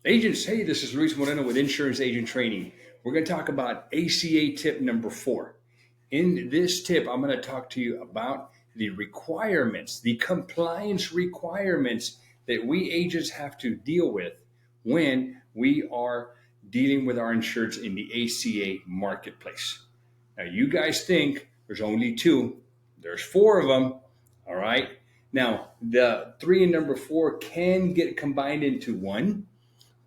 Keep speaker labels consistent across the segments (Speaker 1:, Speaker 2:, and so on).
Speaker 1: Agents, hey, this is Luis Moreno with Insurance Agent Training. We're going to talk about ACA tip number 4. In this tip, I'm going to talk to you about the requirements, the compliance requirements that we agents have to deal with when we are dealing with our insureds in the ACA marketplace. Now, you guys think there's only 2, there's 4 of them, all right? Now, the 3 and number 4 can get combined into one,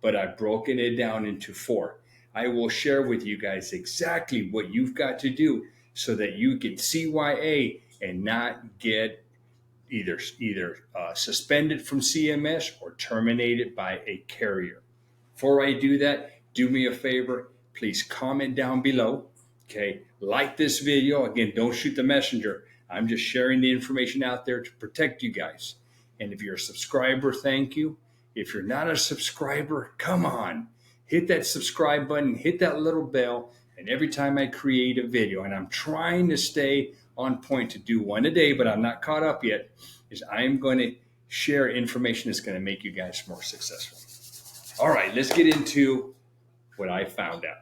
Speaker 1: but I've broken it down into 4. I will share with you guys exactly what you've got to do so that you can CYA and not get either suspended from CMS or terminated by a carrier. Before I do that, do me a favor, please comment down below. Okay, like this video. Again, don't shoot the messenger. I'm just sharing the information out there to protect you guys. And if you're a subscriber, thank you. If you're not a subscriber, come on, hit that subscribe button, hit that little bell, and every time I create a video, and I'm trying to stay on point to do one a day, but I'm not caught up yet, is I'm going to share information that's going to make you guys more successful. All right, let's get into what I found out.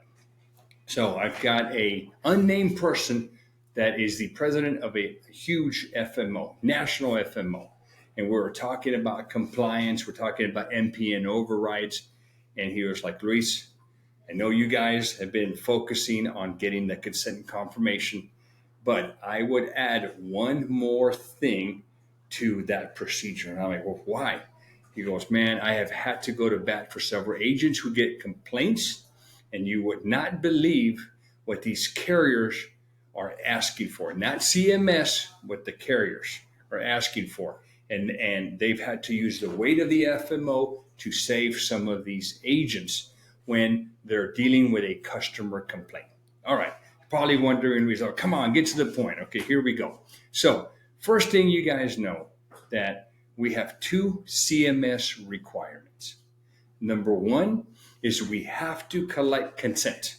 Speaker 1: So I've got a unnamed person that is the president of a huge FMO, national FMO. And we were talking about compliance. We're talking about NPN overrides. And he was like, Luis, I know you guys have been focusing on getting the consent and confirmation, but I would add one more thing to that procedure. And I'm like, well, why? He goes, man, I have had to go to bat for several agents who get complaints, and you would not believe what these carriers are asking for. Not CMS, what the carriers are asking for. And they've had to use the weight of the FMO to save some of these agents when they're dealing with a customer complaint. All right, probably wondering, come on, get to the point. Okay, here we go. So first thing you guys know that we have 2 CMS requirements. Number 1 is we have to collect consent.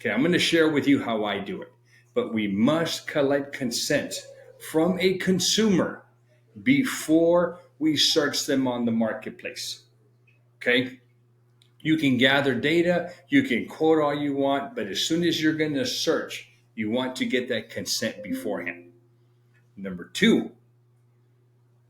Speaker 1: Okay, I'm going to share with you how I do it, but we must collect consent from a consumer before we search them on the marketplace. Okay, you can gather data, you can quote all you want, but as soon as you're going to search, you want to get that consent beforehand. Number 2,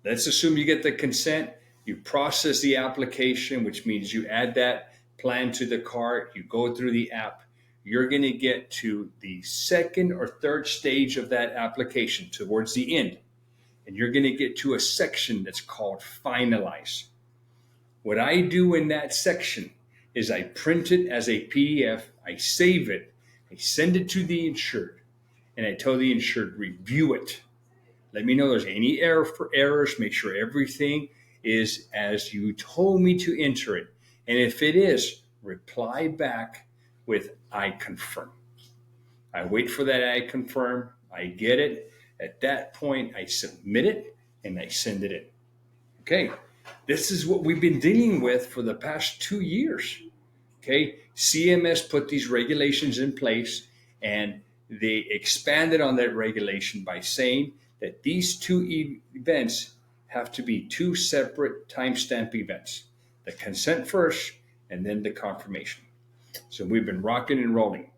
Speaker 1: let's assume you get the consent, you process the application, which means you add that plan to the cart, you go through the app. You're going to get to the 2nd or 3rd stage of that application towards the end. And you're going to get to a section that's called finalize. What I do in that section is I print it as a PDF, I save it, I send it to the insured, and I tell the insured, review it. Let me know if there's any errors, make sure everything is as you told me to enter it. And if it is, reply back with I confirm. I wait for that I confirm, I get it. At that point, I submit it and I send it in. Okay, this is what we've been dealing with for the past 2 years. Okay, CMS put these regulations in place and they expanded on that regulation by saying that these 2 events have to be 2 separate timestamp events. The consent first and then the confirmation. So we've been rocking and rolling.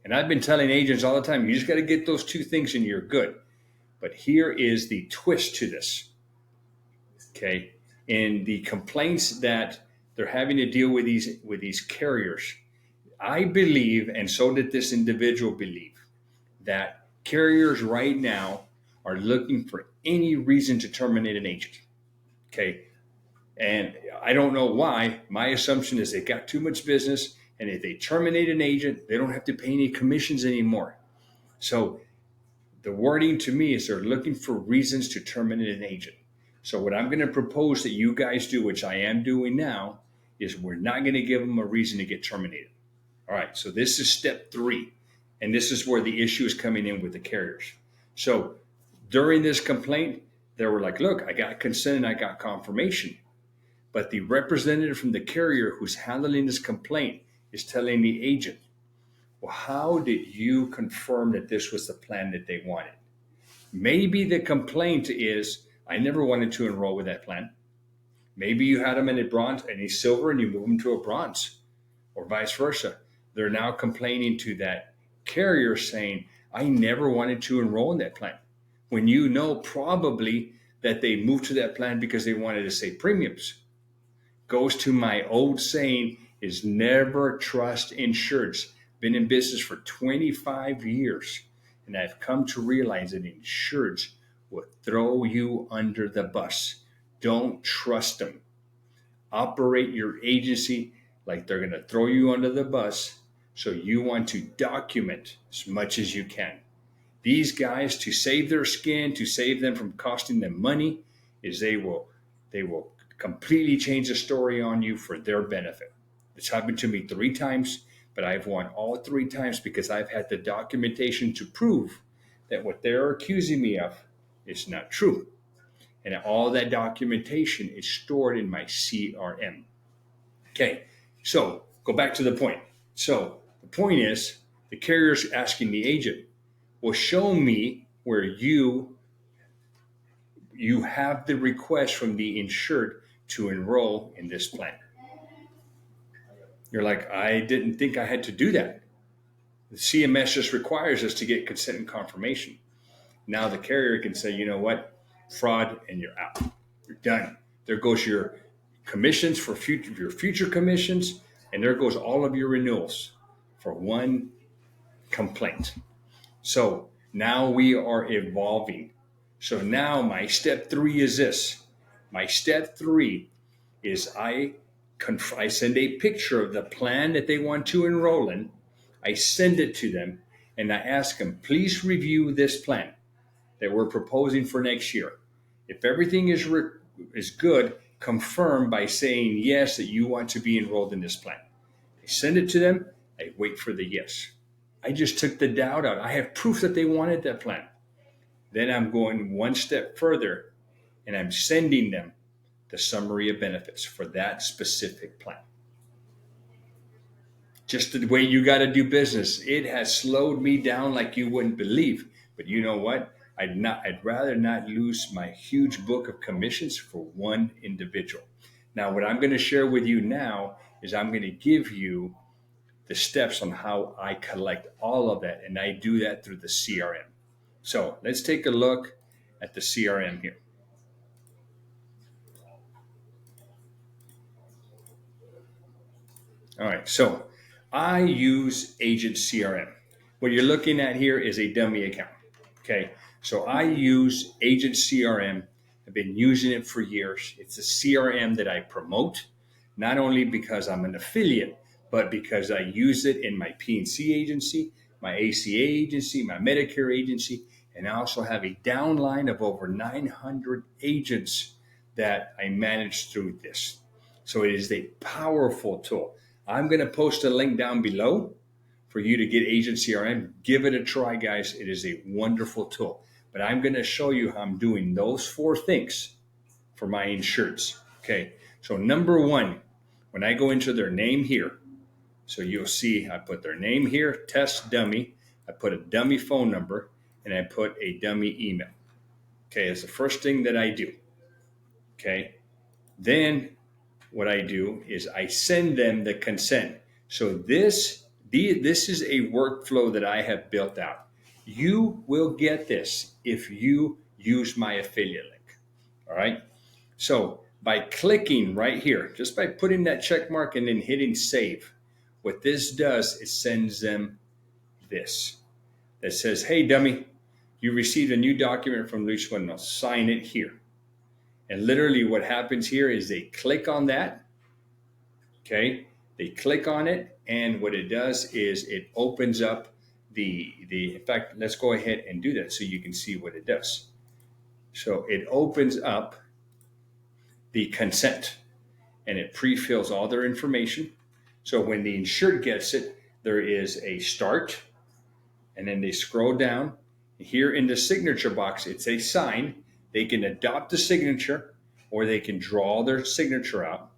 Speaker 1: And I've been telling agents all the time, you just got to get those 2 things and you're good. But here is the twist to this. Okay, in the complaints that they're having to deal with these carriers, I believe, and so did this individual believe, that carriers right now are looking for any reason to terminate an agent. Okay, and I don't know why. My assumption is they got too much business, and if they terminate an agent, they don't have to pay any commissions anymore. So the wording to me is they're looking for reasons to terminate an agent. So what I'm going to propose that you guys do, which I am doing now, is we're not going to give them a reason to get terminated. All right, so this is step 3. And this is where the issue is coming in with the carriers. So during this complaint, they were like, look, I got consent and I got confirmation. But the representative from the carrier who's handling this complaint is telling the agent, well, how did you confirm that this was the plan that they wanted? Maybe the complaint is, I never wanted to enroll with that plan. Maybe you had them in a bronze and a silver and you move them to a bronze, or vice versa. They're now complaining to that carrier saying, I never wanted to enroll in that plan. When you know probably that they moved to that plan because they wanted to save premiums. Goes to my old saying is never trust insureds. Been in business for 25 years, and I've come to realize that insureds will throw you under the bus. Don't trust them. Operate your agency like they're going to throw you under the bus. So you want to document as much as you can. These guys, to save their skin, to save them from costing them money, is they will completely change the story on you for their benefit. It's happened to me 3 times, but I've won all 3 times because I've had the documentation to prove that what they're accusing me of is not true. And all that documentation is stored in my CRM. Okay, so go back to the point. So the point is, the carrier's asking the agent, well, show me where you have the request from the insured to enroll in this plan. You're like, I didn't think I had to do that. The CMS just requires us to get consent and confirmation. Now the carrier can say, you know what, fraud, and you're out. You're done. There goes your commissions for your future commissions, and there goes all of your renewals for one complaint. So now we are evolving. So now my step 3 is this. My step 3 is I send a picture of the plan that they want to enroll in. I send it to them, and I ask them, please review this plan that we're proposing for next year. If everything is good, confirm by saying yes that you want to be enrolled in this plan. I send it to them. I wait for the yes. I just took the doubt out. I have proof that they wanted that plan. Then I'm going one step further, and I'm sending them the summary of benefits for that specific plan. Just the way you got to do business. It has slowed me down like you wouldn't believe. But you know what? I'd rather not lose my huge book of commissions for one individual. Now, what I'm going to share with you now is I'm going to give you the steps on how I collect all of that, and I do that through the CRM. So let's take a look at the CRM here. All right, so I use Agent CRM. What you're looking at here is a dummy account. Okay, so I use Agent CRM. I've been using it for years. It's a CRM that I promote, not only because I'm an affiliate, but because I use it in my P&C agency, my ACA agency, my Medicare agency, and I also have a downline of over 900 agents that I manage through this. So it is a powerful tool. I'm going to post a link down below for you to get Agent CRM. Give it a try, guys. It is a wonderful tool. But I'm going to show you how I'm doing those 4 things for my insureds. Okay, so number 1, when I go into their name here, so you'll see I put their name here, test dummy, I put a dummy phone number, and I put a dummy email. Okay, that's the first thing that I do. Okay, then what I do is I send them the consent. So this is a workflow that I have built out. You will get this if you use my affiliate link. All right. So by clicking right here, just by putting that check mark and then hitting save, what this does is sends them this that says, hey, dummy, you received a new document from Luis Moreno. Sign it here. And literally what happens here is they click on that. Okay. They click on it. And what it does is it opens up in fact, let's go ahead and do that so you can see what it does. So it opens up the consent and it pre-fills all their information. So when the insured gets it, there is a start, and then they scroll down. Here in the signature box, it's a sign. They can adopt the signature or they can draw their signature out.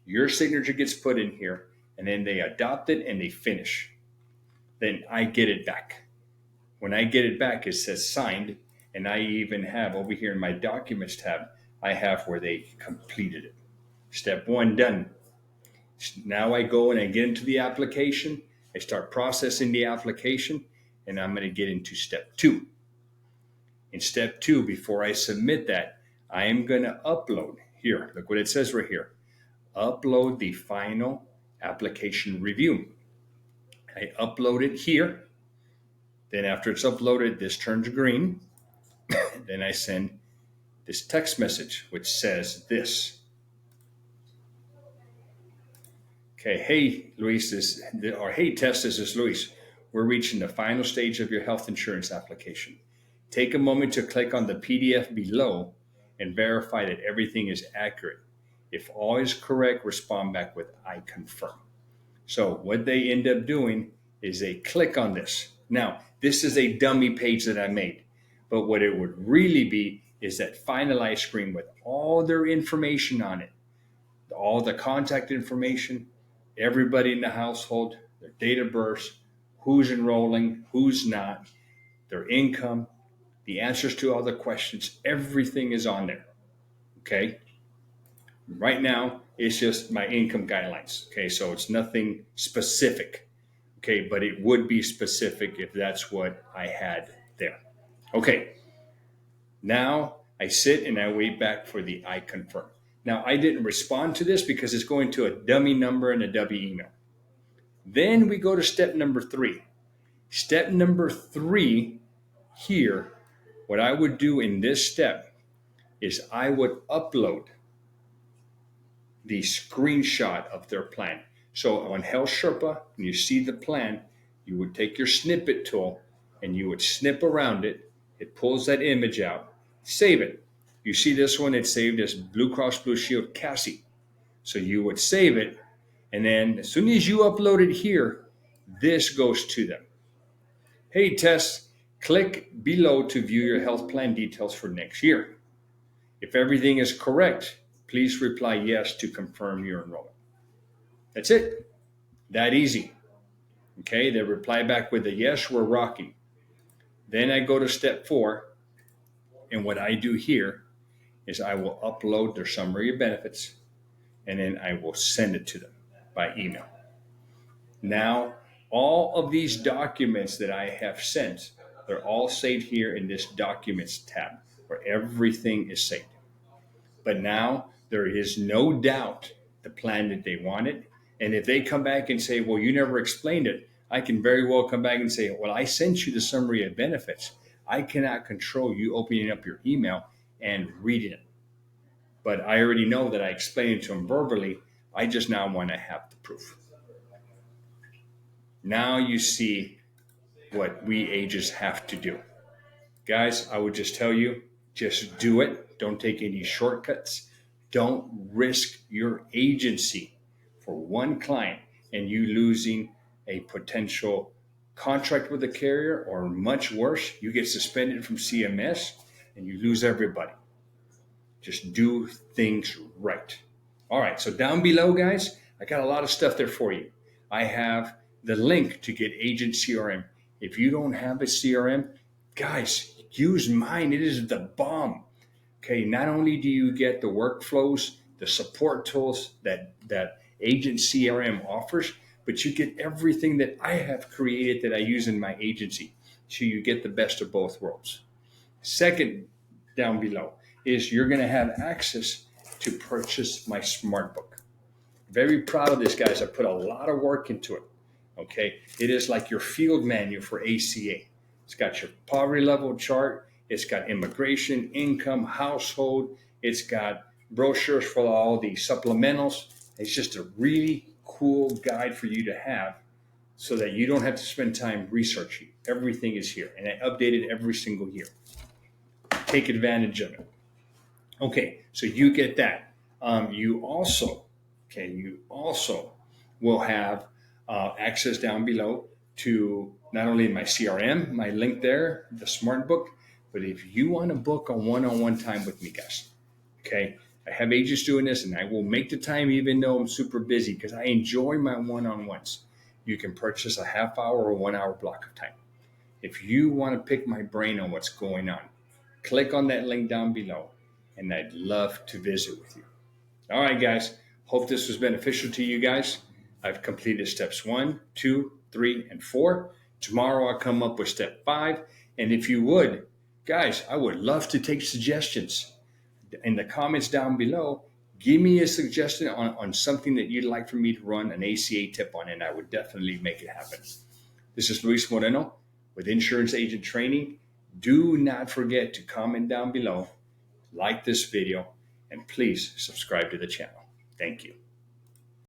Speaker 1: Your signature gets put in here, and then they adopt it and they finish. Then I get it back. When I get it back, it says signed, and I even have over here in my documents tab, I have where they completed it. Step 1 done. Now I go and I get into the application. I start processing the application, and I'm going to get into step 2. In step 2, before I submit that, I am going to upload here. Look what it says right here. Upload the final application review. I upload it here. Then after it's uploaded, this turns green. Then I send this text message, which says this. Okay, hey, Luis, hey, Tess, this is Luis. We're reaching the final stage of your health insurance application. Take a moment to click on the PDF below and verify that everything is accurate. If all is correct, respond back with I confirm. So what they end up doing is they click on this. Now, this is a dummy page that I made, but what it would really be is that finalized screen with all their information on it, all the contact information, everybody in the household, their date of birth, who's enrolling, who's not, their income, the answers to all the questions, everything is on there. Okay. Right now, it's just my income guidelines. Okay. So it's nothing specific. Okay. But it would be specific if that's what I had there. Okay. Now I sit and I wait back for the I confirm. Now I didn't respond to this because it's going to a dummy number and a dummy email. Then we go to step number 3. Step number 3 here, what I would do in this step is I would upload the screenshot of their plan. So on Health Sherpa, when you see the plan, you would take your snippet tool and you would snip around it. It pulls that image out, save it. You see this one, it's saved as Blue Cross Blue Shield Cassie. So you would save it, and then as soon as you upload it here, this goes to them. Hey, Tess, click below to view your health plan details for next year. If everything is correct, please reply yes to confirm your enrollment. That's it. That easy. Okay, they reply back with a yes, we're rocking. Then I go to step 4, and what I do here is I will upload their summary of benefits, and then I will send it to them by email. Now, all of these documents that I have sent, they're all saved here in this Documents tab, where everything is saved. But now there is no doubt the plan that they wanted. And if they come back and say, well, you never explained it, I can very well come back and say, well, I sent you the summary of benefits. I cannot control you opening up your email and reading it. But I already know that I explained it to them verbally. I just now want to have the proof. Now you see what we agents have to do. Guys, I would just tell you, just do it. Don't take any shortcuts. Don't risk your agency for one client and you losing a potential contract with a carrier, or much worse, you get suspended from CMS and you lose everybody. Just do things right. All right, so down below, guys, I got a lot of stuff there for you. I have the link to get Agent CRM. If you don't have a CRM, guys, use mine. It is the bomb. Okay, not only do you get the workflows, the support tools that Agent CRM offers, but you get everything that I have created that I use in my agency. So you get the best of both worlds. Second, down below, is you're going to have access to purchase my smart book. Very proud of this, guys. I put a lot of work into it. Okay, it is like your field manual for ACA. It's got your poverty level chart. It's got immigration, income, household. It's got brochures for all the supplementals. It's just a really cool guide for you to have so that you don't have to spend time researching. Everything is here, and I update it every single year. Take advantage of it. Okay, so you get that. You also will have access down below to not only my CRM, my link there, the smart book, but if you want to book a one-on-one time with me, guys, okay, I have agents doing this, and I will make the time even though I'm super busy because I enjoy my one-on-ones. You can purchase a half hour or 1 hour block of time. If you want to pick my brain on what's going on, click on that link down below. and I'd love to visit with you. All right, guys. Hope this was beneficial to you guys. I've completed steps 1, 2, 3, and 4. Tomorrow I'll come up with step 5. And if you would, guys, I would love to take suggestions in the comments down below. Give me a suggestion on something that you'd like for me to run an ACA tip on, and I would definitely make it happen. This is Luis Moreno with Insurance Agent Training. Do not forget to comment down below, like this video, and please subscribe to the channel. Thank you.